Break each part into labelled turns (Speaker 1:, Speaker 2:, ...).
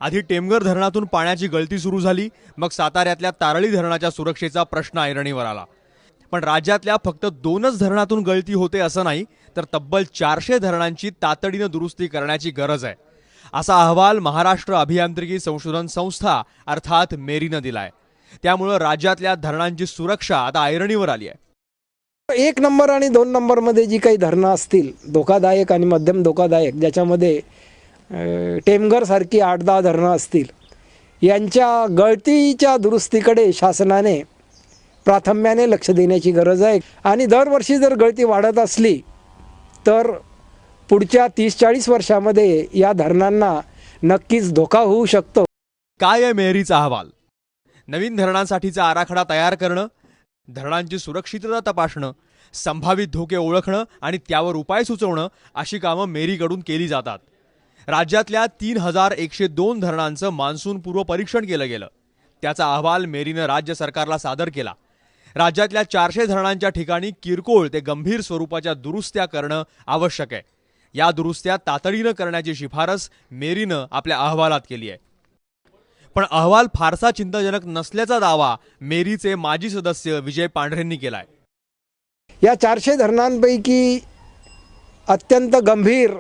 Speaker 1: आधी टेमघर धरणातून पाण्याची गळती सुरू झाली, मग साताऱ्यातल्या तारळी धरणाच्या सुरक्षेचा प्रश्न ऐरणीवर आला। पण राज्यातल्या फक्त 2च धरणातून गळती होते असं नाही, तर तब्बल 400 धरणांची तातडीनं दुरुस्ती करण्याची गरज आहे, असा अहवाल महाराष्ट्र अभियांत्रिकी संशोधन संस्था अर्थात मेरीनं दिलाय। त्यामुळे राज्यातल्या धरणांची सुरक्षा आता ऐरणीवर आली आहे।
Speaker 2: 1 नंबर आणि 2 नंबरमध्ये जी काही धरणं असतील धोकादायक आणि मध्यम धोकादायक, ज्याच्यामध्ये टेमघर सारखी 8-10 धरणं असतील, यांच्या गळतीच्या दुरुस्तीकडे शासनाने प्राधान्याने लक्ष देण्याची गरज आहे। आणि दरवर्षी जर गळती वाढत असली तर पुढच्या 30-40 वर्षामध्ये या धरणांना नक्कीच धोका होऊ शकतो।
Speaker 1: काय आहे मेरीचा अहवाल? नवीन धरणांसाठीचा आराखडा तयार करणं, धरणांची सुरक्षितता तपासणं, संभावित धोके ओळखणं आणि त्यावर उपाय सुचवणं अशी कामं मेरीकडून केली जातात। राज्यातल्या 3102 धरणांचं मान्सूनपूर्व परीक्षण केलं गेलं, त्याचा अहवाल मेरीनं राज्य सरकारला सादर केला। राज्यातल्या 400 धरणांच्या ठिकाणी किरकोळ ते गंभीर स्वरूपाच्या दुरुस्त्या करणं आवश्यक आहे। या दुरुस्त्या तातडीनं करण्याची शिफारस मेरीनं आपल्या अहवालात केली आहे। पण अहवाल फारसा चिंताजनक नसल्याचा दावा मेरीचे माजी सदस्य विजय पांढरेंनी केलाय।
Speaker 2: या 400 धरणांपैकी अत्यंत गंभीर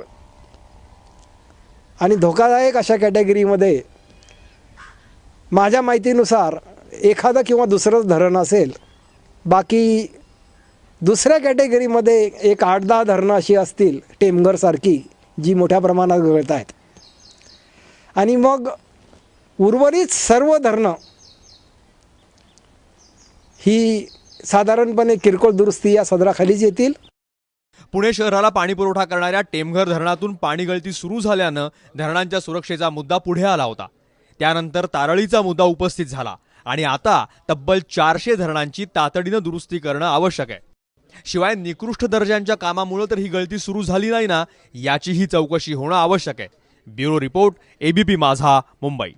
Speaker 2: आणि धोकादायक अशा कॅटेगरीमध्ये माझ्या माहितीनुसार एखादं किंवा दुसरंच धरण असेल। बाकी दुसऱ्या कॅटेगरीमध्ये एक 8-10 धरणं अशी असतील टेमघरसारखी, जी मोठ्या प्रमाणात गळत आहेत। आणि मग उर्वरित सर्व धरणं ही साधारणपणे किरकोळ दुरुस्ती या सदराखालीच येतील।
Speaker 1: पुणे शहराला पाणी पुरवठा करणाऱ्या टेमघर धरणातून पाणी गळती सुरू झाल्यानं धरणांच्या सुरक्षेचा मुद्दा पुढे आला होता। त्यानंतर तारळीचा मुद्दा उपस्थित झाला आणि आता तब्बल 400 धरणांची तातडीनं दुरुस्ती करणं आवश्यक आहे। शिवाय निकृष्ट दर्जाच्या कामामुळे तर ही गळती सुरू झाली नाही ना, याचीही चौकशी होणं आवश्यक आहे। ब्युरो रिपोर्ट, ABP माझा, मुंबई।